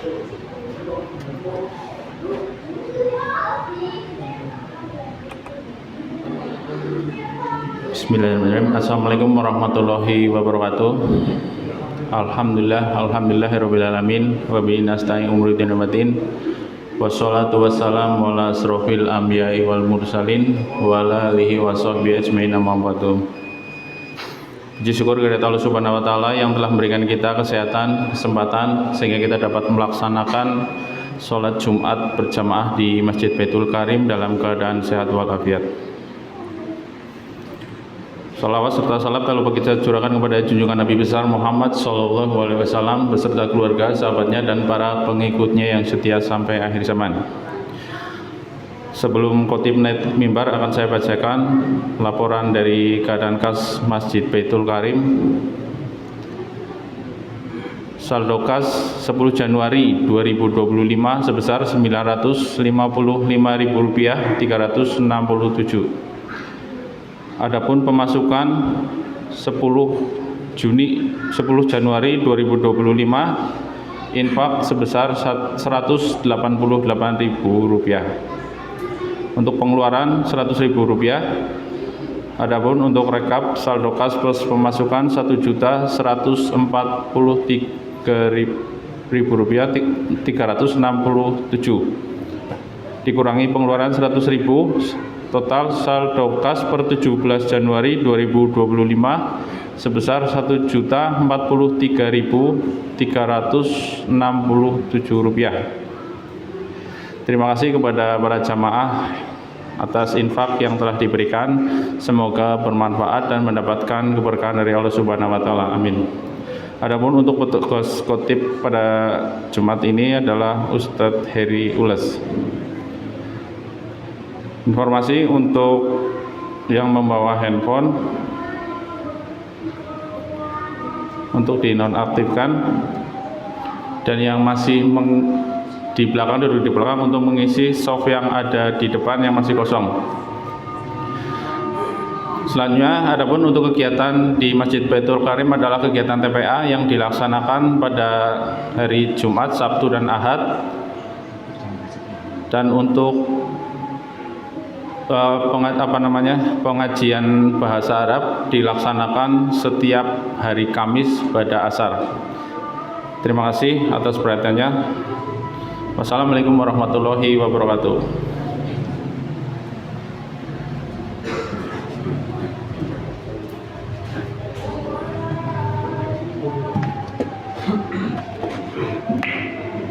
Bismillahirrahmanirrahim. Assalamualaikum warahmatullahi wabarakatuh. Alhamdulillahirabbil alamin wa bihi nasta'in umuri din wamatin. Wassalatu wassalamu ala asrofil anbiya'i wal mursalin wa ala alihi wa sahbihi ajmain amma ba'du. Puji syukur kepada Allah Subhanahu wa taala yang telah memberikan kita kesehatan, kesempatan sehingga kita dapat melaksanakan sholat Jumat berjamaah di Masjid Baitul Karim dalam keadaan sehat walafiat. Salawat serta salam tak lupa kita curahkan kepada junjungan Nabi besar Muhammad SAW beserta keluarga, sahabatnya, dan para pengikutnya yang setia sampai akhir zaman. Sebelum khotib naik mimbar akan saya bacakan laporan dari keadaan kas Masjid Baitul Karim. Saldo kas 10 Januari 2025 sebesar Rp955.367. Adapun pemasukan 10 Januari 2025 infak sebesar Rp188.000. Untuk pengeluaran Rp100.000. Adapun untuk rekap saldo kas plus pemasukan Rp1.143.367 dikurangi pengeluaran Rp100.000. Total saldo kas per 17 Januari 2025 sebesar Rp1.043.367. Terima kasih kepada para jamaah atas infak yang telah diberikan. Semoga bermanfaat dan mendapatkan keberkahan dari Allah Subhanahu wa taala. Amin. Adapun untuk petugas khotib pada Jumat ini adalah Ustadz Heri Ules. Informasi untuk yang membawa handphone untuk dinonaktifkan, dan yang masih di belakang, duduk di belakang untuk mengisi soft yang ada di depan yang masih kosong. Selanjutnya, adapun untuk kegiatan di Masjid Baitul Karim adalah kegiatan TPA yang dilaksanakan pada hari Jumat, Sabtu, dan Ahad. Dan untuk pengajian bahasa Arab dilaksanakan setiap hari Kamis pada asar. Terima kasih atas perhatiannya. Wassalamualaikum warahmatullahi wabarakatuh.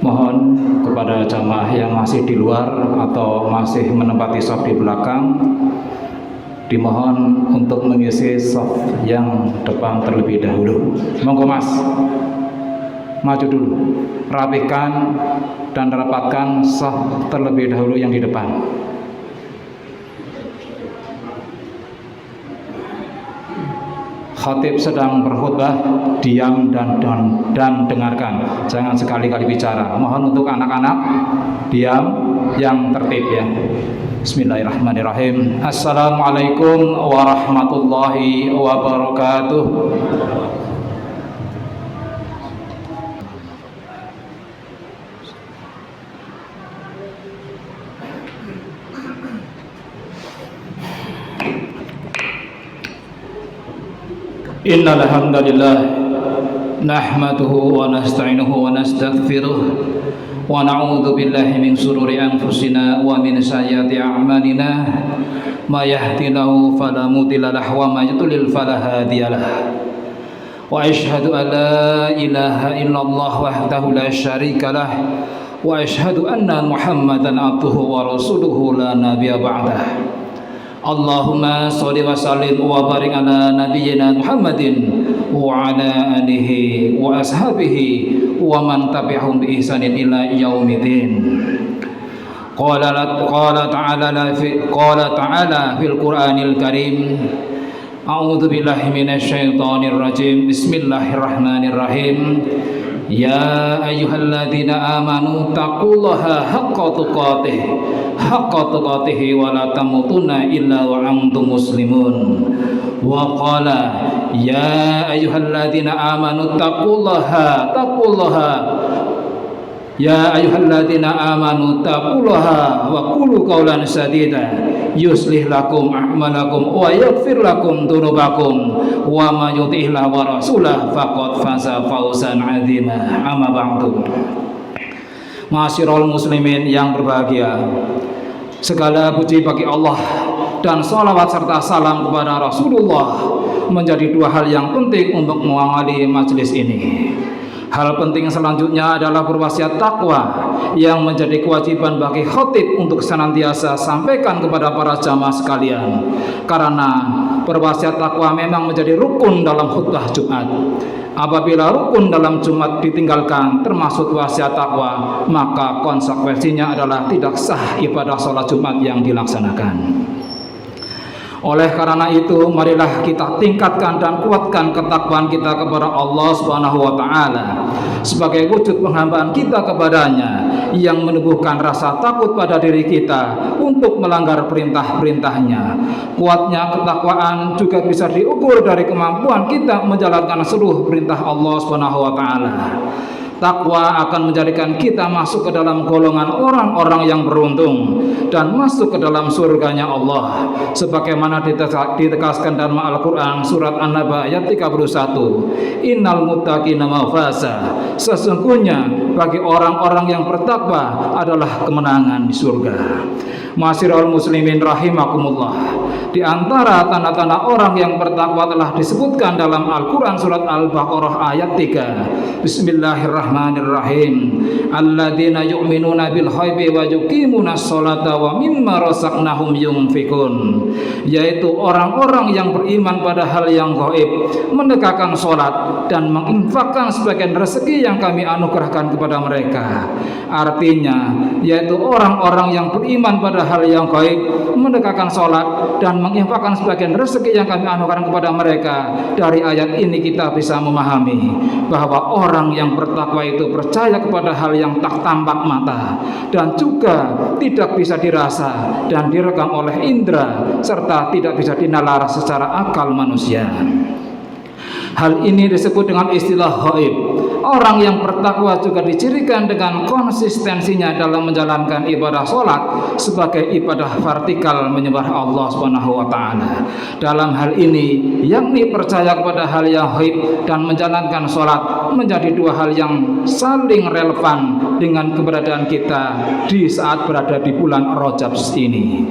Mohon kepada jamaah yang masih di luar atau masih menempati shaf di belakang, dimohon untuk mengisi shaf yang depan terlebih dahulu. Monggo Mas, maju dulu, rapikan dan rapatkan shaf terlebih dahulu yang di depan. Khatib sedang berkhutbah, diam dan dengarkan, jangan sekali-kali bicara. Mohon untuk anak-anak diam, yang tertib ya. Bismillahirrahmanirrahim. Assalamualaikum warahmatullahi wabarakatuh. Innal hamdalillah nahmaduhu wa nasta'inuhu wa nastaghfiruh wa na'udzu billahi min shururi anfusina wa min sayyiati a'malina may yahdihillahu fala mudilla lahu wa may yudlil fala hadiyalah. Wa asyhadu an la ilaha illallah wahdahu la syarikalah wa asyhadu anna Muhammadan abduhu wa rasuluhu la nabiyya ba'dah. Allahumma sholli wa sallim wa barik ala nabiyyina Muhammadin wa ala alihi wa ashabihi wa man tabi'ahum bi ihsanin ila yaumiddin. Qala ta'ala fil Qur'anil Karim. A'udzu billahi minasy syaithanir rajim. Bismillahirrahmanirrahim. Ya ayyuhalladzina amanu taqullaha haqqa tuqatih wa la tamutunna illa wa antum muslimun. Wa qala ya ayyuhalladzina amanu taqullaha Ya ayyuhalladzina amanu taqullaha wa qulu qawlan sadida yuslih lakum a'malakum wa yaghfir lakum dzunubakum wa may yuti'illah wa rasulah faqad faza fawzan 'azima. Amma ba'du. Ma'asyiral muslimin yang berbahagia, segala puji bagi Allah dan salawat serta salam kepada Rasulullah menjadi dua hal yang penting untuk mengawali majelis ini. Hal penting selanjutnya adalah berwasiat takwa yang menjadi kewajiban bagi khatib untuk senantiasa sampaikan kepada para jamaah sekalian, karena berwasiat takwa memang menjadi rukun dalam khutbah Jumat. Apabila rukun dalam Jumat ditinggalkan termasuk wasiat takwa, maka konsekuensinya adalah tidak sah ibadah sholat Jumat yang dilaksanakan. Oleh karena itu, marilah kita tingkatkan dan kuatkan ketakwaan kita kepada Allah Subhanahu wa taala sebagai wujud penghambaan kita kepadanya yang menumbuhkan rasa takut pada diri kita untuk melanggar perintah-perintahnya. Kuatnya ketakwaan juga bisa diukur dari kemampuan kita menjalankan seluruh perintah Allah Subhanahu wa taala. Takwa akan menjadikan kita masuk ke dalam golongan orang-orang yang beruntung dan masuk ke dalam surganya Allah, sebagaimana ditegaskan dalam Al-Quran surat An-Naba ayat 31. Innal muttaqina mafaza, sesungguhnya bagi orang-orang yang bertakwa adalah kemenangan di surga. Ma'asyiral muslimin rahimakumullah, di antara tanda-tanda orang yang bertakwa telah disebutkan dalam Al-Quran surat Al-Baqarah ayat 3. Bismillahirrahmanirrahim. Alladzina yu'minuna bil ghaibi wa yuqimunas sholata wa mimma razaqnahum yunfikun, yaitu orang-orang yang beriman pada hal yang gaib, menegakkan sholat dan menginfakkan sebagian rezeki yang kami anugerahkan kepada mereka. Artinya, yaitu orang-orang yang beriman pada hal yang gaib, menegakkan sholat dan menginfakkan sebagian rezeki yang kami anugerahkan kepada mereka. Dari ayat ini kita bisa memahami bahwa orang yang bertakwa itu percaya kepada hal yang tak tampak mata dan juga tidak bisa dirasa dan direkam oleh indera, serta tidak bisa dinalar secara akal manusia. Hal ini disebut dengan istilah ghaib. Orang yang bertakwa juga dicirikan dengan konsistensinya dalam menjalankan ibadah sholat sebagai ibadah vertikal menyembah Allah Subhanahu wa taala. Dalam hal ini, yakni percaya kepada hal yang ghaib dan menjalankan sholat menjadi dua hal yang saling relevan dengan keberadaan kita di saat berada di bulan Rajab ini.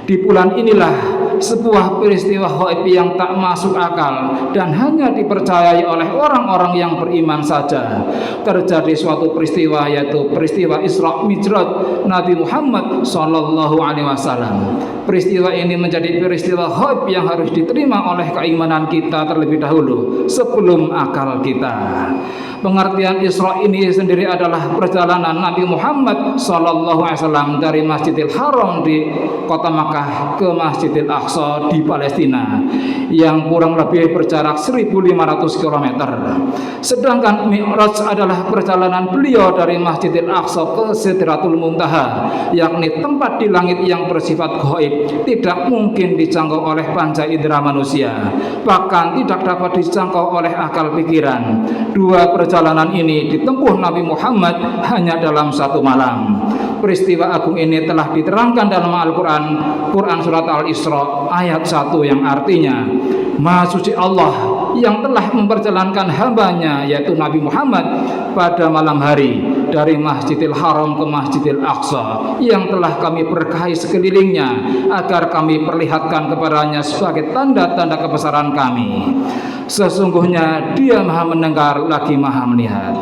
Di bulan inilah sebuah peristiwa ghaib yang tak masuk akal dan hanya dipercayai oleh orang-orang yang beriman saja. Terjadi suatu peristiwa, yaitu peristiwa Isra Mi'raj Nabi Muhammad SAW. Peristiwa ini menjadi peristiwa ghaib yang harus diterima oleh keimanan kita terlebih dahulu sebelum akal kita. Pengertian Isra ini sendiri adalah perjalanan Nabi Muhammad SAW dari Masjidil Haram di kota Makkah ke Masjidil Aqsa di Palestina yang kurang lebih berjarak 1.500 km. Sedangkan Mi'raj adalah perjalanan beliau dari Masjidil Aqsa ke Sidratul Muntaha, yakni tempat di langit yang bersifat gaib, tidak mungkin dijangkau oleh panca indera manusia, bahkan tidak dapat dijangkau oleh akal pikiran. Dua perjalanan ini ditempuh Nabi Muhammad hanya dalam satu malam. Peristiwa agung ini telah diterangkan dalam Al-Quran, Quran surat Al-Isra ayat 1, yang artinya, Maha suci Allah yang telah memperjalankan hambanya, yaitu Nabi Muhammad, pada malam hari dari Masjidil Haram ke Masjidil Aqsa, yang telah kami berkahi sekelilingnya agar kami perlihatkan kepadanya sebagai tanda-tanda kebesaran kami. Sesungguhnya Dia Maha mendengar lagi Maha melihat.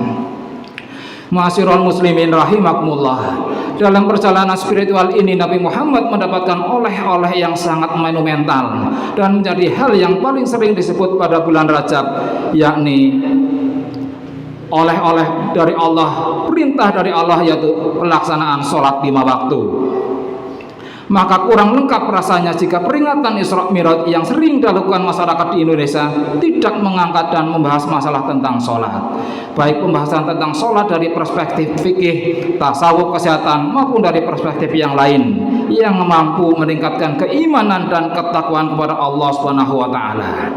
Ma'asyiral muslimin rahimakumullah, dalam perjalanan spiritual ini Nabi Muhammad mendapatkan oleh-oleh yang sangat monumental dan menjadi hal yang paling sering disebut pada bulan Rajab, yakni oleh-oleh dari Allah, perintah dari Allah, yaitu pelaksanaan sholat 5 waktu. Maka kurang lengkap rasanya jika peringatan Isra Mi'raj yang sering dilakukan masyarakat di Indonesia tidak mengangkat dan membahas masalah tentang sholat, baik pembahasan tentang sholat dari perspektif fikih, tasawuf, kesehatan, maupun dari perspektif yang lain yang mampu meningkatkan keimanan dan ketakwaan kepada Allah Subhanahu wa taala.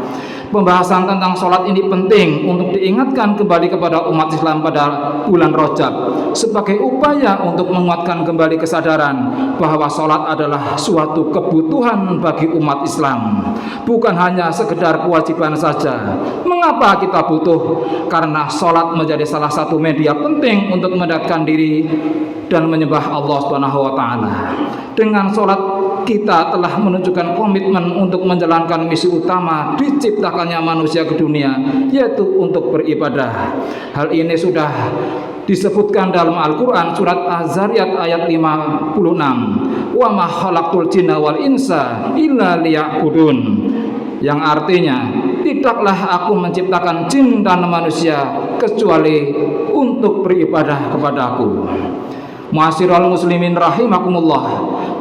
Pembahasan tentang sholat ini penting untuk diingatkan kembali kepada umat Islam pada bulan Rajab sebagai upaya untuk menguatkan kembali kesadaran bahwa sholat adalah suatu kebutuhan bagi umat Islam, bukan hanya sekedar kewajiban saja. Mengapa kita butuh? Karena sholat menjadi salah satu media penting untuk mendekatkan diri dan menyembah Allah Subhanahu wa taala. Dengan sholat kita telah menunjukkan komitmen untuk menjalankan misi utama diciptakannya manusia ke dunia, yaitu untuk beribadah. Hal ini sudah disebutkan dalam Al-Quran surat Az-Zariyat ayat 56, wa ma khalaqtul jinna wal insa illa liya'budun, yang artinya tidaklah aku menciptakan jin dan manusia kecuali untuk beribadah kepadaku. Ma'asyiral muslimin rahimakumullah,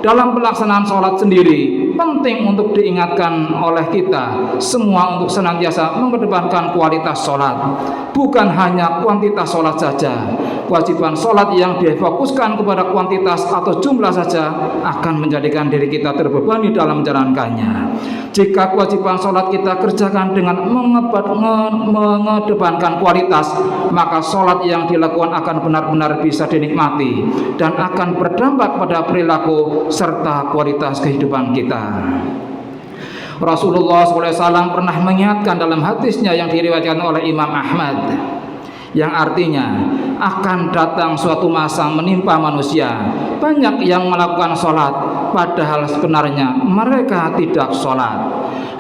dalam pelaksanaan sholat sendiri penting untuk diingatkan oleh kita semua untuk senantiasa mengedepankan kualitas sholat, bukan hanya kuantitas sholat saja. Kewajiban sholat yang difokuskan kepada kuantitas atau jumlah saja akan menjadikan diri kita terbebani dalam menjalankannya. Jika kewajiban sholat kita kerjakan dengan mengedepankan kualitas, maka sholat yang dilakukan akan benar-benar bisa dinikmati dan akan berdampak pada perilaku serta kualitas kehidupan kita. Rasulullah SAW pernah mengingatkan dalam hadisnya yang diriwayatkan oleh Imam Ahmad, yang artinya akan datang suatu masa menimpa manusia banyak yang melakukan sholat padahal sebenarnya mereka tidak sholat.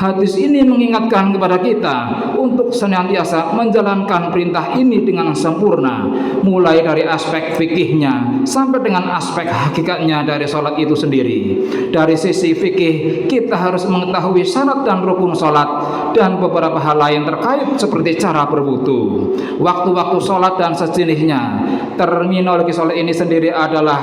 Hadis ini mengingatkan kepada kita untuk senantiasa menjalankan perintah ini dengan sempurna, mulai dari aspek fikihnya sampai dengan aspek hakikatnya dari sholat itu sendiri. Dari sisi fikih, kita harus mengetahui syarat dan rukun sholat dan beberapa hal lain terkait seperti cara berwudu, waktu-waktu sholat dan sejenisnya. Terminologi sholat ini sendiri adalah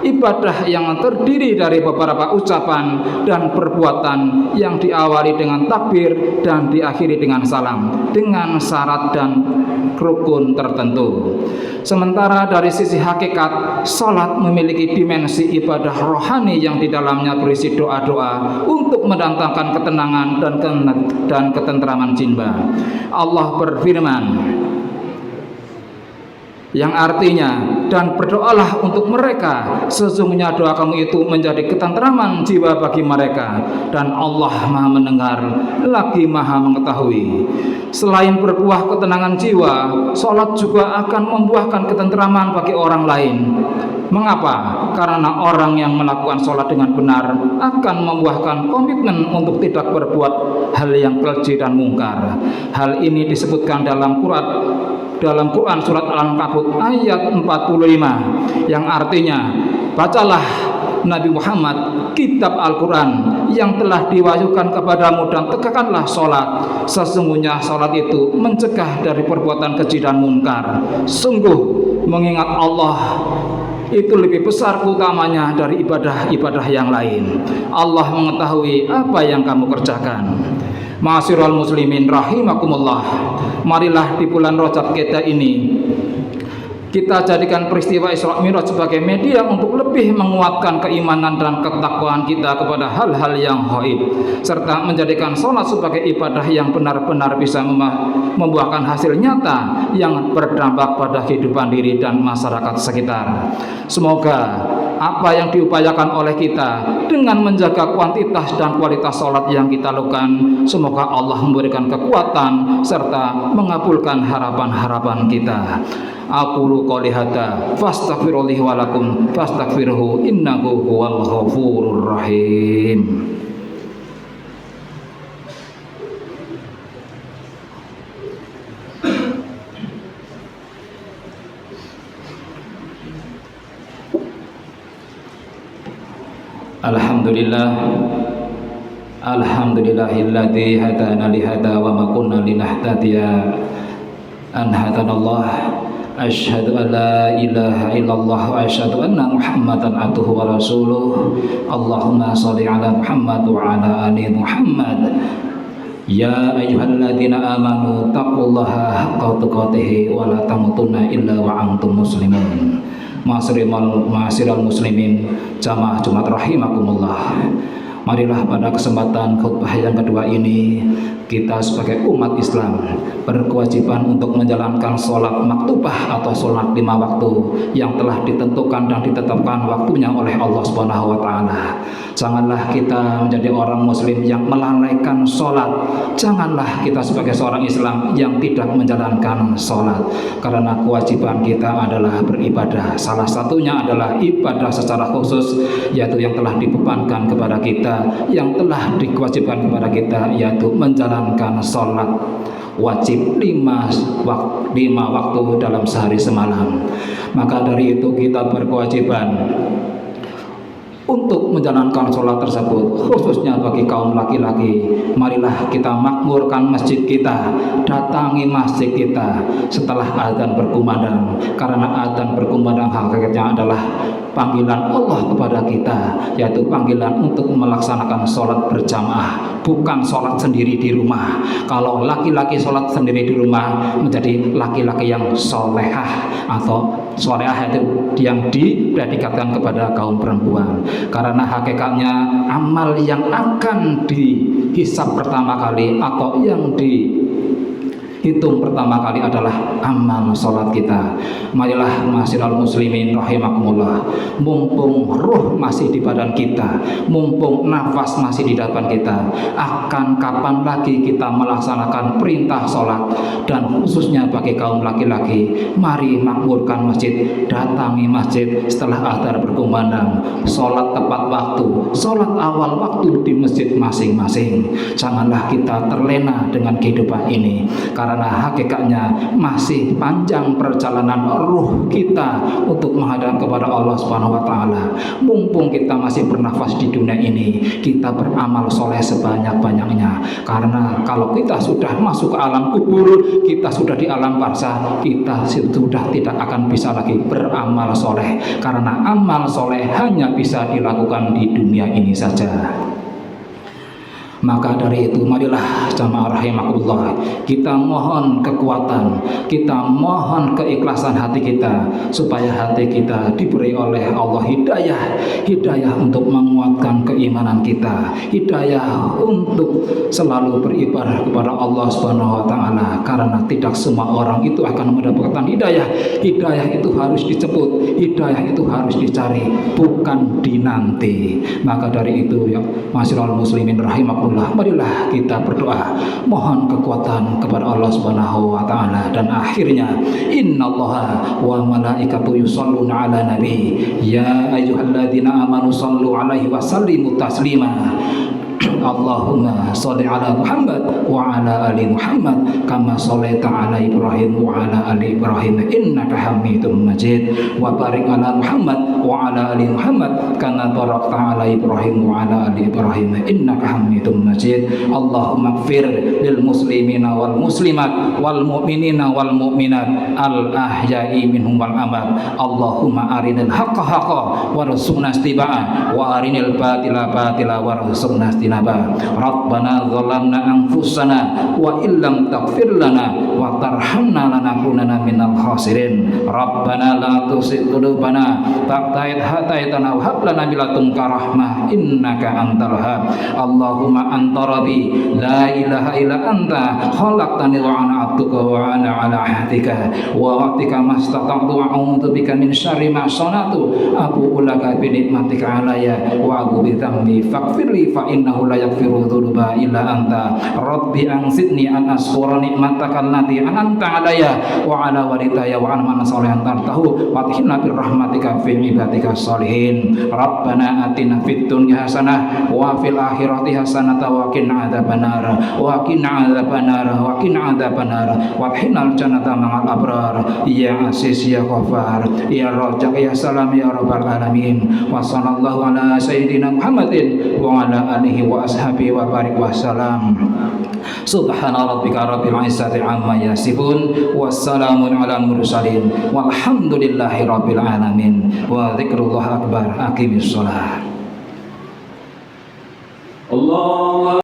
ibadah yang terdiri dari beberapa ucapan dan perbuatan yang diawali dengan takbir dan diakhiri dengan salam dengan syarat dan rukun tertentu. Sementara dari sisi hakikat, sholat memiliki dimensi ibadah rohani yang di dalamnya berisi doa-doa untuk mendatangkan ketenangan dan ketentraman jiwa. Allah berfirman, yang artinya, dan berdoalah untuk mereka, sesungguhnya doa kamu itu menjadi ketentraman jiwa bagi mereka, dan Allah Maha mendengar lagi Maha mengetahui. Selain berbuah ketenangan jiwa, sholat juga akan membuahkan ketentraman bagi orang lain. Mengapa? Karena orang yang melakukan sholat dengan benar akan membuahkan komitmen untuk tidak berbuat hal yang keji dan mungkar. Hal ini disebutkan dalam Quran surat Al-Ankabut ayat 45, yang artinya, bacalah Nabi Muhammad kitab Al-Quran yang telah diwahyukan kepadamu dan tegakkanlah sholat. Sesungguhnya sholat itu mencegah dari perbuatan keji dan munkar. Sungguh mengingat Allah itu lebih besar keutamanya dari ibadah-ibadah yang lain. Allah mengetahui apa yang kamu kerjakan. Ma'asyiral muslimin rahimakumullah, marilah di bulan Rajab kita ini kita jadikan peristiwa Isra Mi'raj sebagai media untuk lebih menguatkan keimanan dan ketakwaan kita kepada hal-hal yang gaib, serta menjadikan sholat sebagai ibadah yang benar-benar bisa membuahkan hasil nyata yang berdampak pada kehidupan diri dan masyarakat sekitar. Semoga apa yang diupayakan oleh kita dengan menjaga kuantitas dan kualitas sholat yang kita lakukan, semoga Allah memberikan kekuatan serta mengabulkan harapan-harapan kita. Aqulu qouli hadza fastaghfirullahi wa lakum fastaghfiruhu innahu huwal ghafurur rahim. Alhamdulillahilladzi hadana li hadza wa ma kunna linahtadiya an hadanallah. Asyhadu an la ilaha illallah wa asyhadu anna Muhammadan abduhu wa rasuluh. Allahumma shalli ala Muhammad wa ala ali Muhammad. Ya ayyuhalladzina amanu taqullaha haqqa tuqatih wa la tamutunna illa wa antum muslimun. Ma'asyiral muslimin jamaah Jumat rahimakumullah. Marilah pada kesempatan khutbah yang kedua ini kita sebagai umat Islam berkewajiban untuk menjalankan sholat maktubah atau sholat 5 waktu yang telah ditentukan dan ditetapkan waktunya oleh Allah Subhanahu wa Ta'ala. Janganlah kita menjadi orang Muslim yang melalaikan sholat. Janganlah kita sebagai seorang Islam yang tidak menjalankan sholat, karena kewajiban kita adalah beribadah. Salah satunya adalah ibadah secara khusus, yaitu yang telah dibebankan kepada kita, yang telah diwajibkan kepada kita, yaitu menjalankan sholat wajib 5 waktu dalam sehari semalam. Maka dari itu kita berkewajiban untuk menjalankan sholat tersebut, khususnya bagi kaum laki-laki. Marilah kita makmurkan masjid kita, datangi masjid kita setelah azan berkumandang, karena azan berkumandang hakikatnya adalah panggilan Allah kepada kita, yaitu panggilan untuk melaksanakan sholat berjamaah, bukan sholat sendiri di rumah. Kalau laki-laki sholat sendiri di rumah menjadi laki-laki yang solehah, atau solehah itu yang dipredikatkan kepada kaum perempuan, karena hakikatnya amal yang akan dihisab pertama kali atau yang dihitung pertama kali adalah amal sholat kita. Marilah ma'asyiral muslimin rahimakumullah, mumpung ruh masih di badan kita, mumpung nafas masih di depan kita, akan kapan lagi kita melaksanakan perintah sholat? Dan khususnya bagi kaum laki-laki, mari makmurkan masjid, datangi masjid setelah azan berkumandang, sholat tepat waktu, sholat awal waktu di masjid masing-masing. Janganlah kita terlena dengan kehidupan ini, karena hakikatnya masih panjang perjalanan ruh kita untuk menghadap kepada Allah Subhanahu wa Ta'ala. Mumpung kita masih bernafas di dunia ini, kita beramal soleh sebanyak-banyaknya, karena kalau kita sudah masuk ke alam kubur, kita sudah di alam barzah, kita sudah tidak akan bisa lagi beramal soleh, karena amal soleh hanya bisa dilakukan di dunia ini saja. Maka dari itu marilah jamaah rahimakumullah, kita mohon kekuatan, kita mohon keikhlasan hati kita, supaya hati kita diberi oleh Allah hidayah untuk menguatkan keimanan kita, hidayah untuk selalu beribadah kepada Allah Subhanahu wa Ta'ala, karena tidak semua orang itu akan mendapatkan hidayah. Hidayah itu harus dijemput, hidayah itu harus dicari, bukan dinanti. Maka dari itu ya ma'asyiral muslimin rahimakumullah, marilah kita berdoa, mohon kekuatan kepada Allah Subhanahu wa Ta'ala. Dan akhirnya, innallaha wa malaikatu yusholluna ala nabi ya ayyuhalladzina amanu shallu alaihi wa sallimu taslima. Allahumma sholli ala Muhammad wa ala ali Muhammad kama shallaita ala Ibrahim wa ala ali Ibrahim innaka Hamidum Majid, wa barik ala Muhammad wa ala ali Muhammad kama barakta ala Ibrahim wa ala ali Ibrahim innaka Hamidum Majid. Allahumma ighfir lil muslimina wal muslimat wal mu'minina wal mu'minat al ahya'i minhum wal amwat. Allahumma arinal haqqa haqqa warzuqna ittiba'ah wa arinal batila batila warzuqna ijtinaba. Rabbana zalamna anfusana wa illam taghfir lana wa tarhamna lanakunanna minal khasirin. Rabbana la tuzigh qulubana ba'da idh hadaitana wa hab lana min ladunka rahmah innaka antal wahhab. Allahumma anta rabbi la ilaha illa anta khalaqtani wa ana abduka wa ana ala ahdika wa wa'dika mastata'tu wa a'udzu bika min syarri ma sanatu abu ulaka bi nikmatika alayya wa abu bi dhanbi faghfirli fa innahu la yaghfiru dzunuba illa anta. Rabbi anzidni an ashkura nikmataka allati an'amta alayya wa ala walidayya wa an man sholihan tartahu wa adkhilna bi rahmatika fi ibadika sholihin. Rabbana atina fid dunya hasanah wa fil akhirati hasanah wa qina adzabannar wa qina adzabannar wa qina adzabannar wa adkhilnal jannata ma'al abrar. Ya Aziz ya Ghaffar ya Razzaq ya Salam ya rabbal alamin. Wa sallallahu ala sayyidina Muhammadin wa ala alihi wa ashabi wa barik wa salam. Subhana rabbika rabbil izzati amma yasifun wassalamun ala mursalin walhamdulillahi rabbil alamin wa dzikrullah akbar. Aqimis shalah.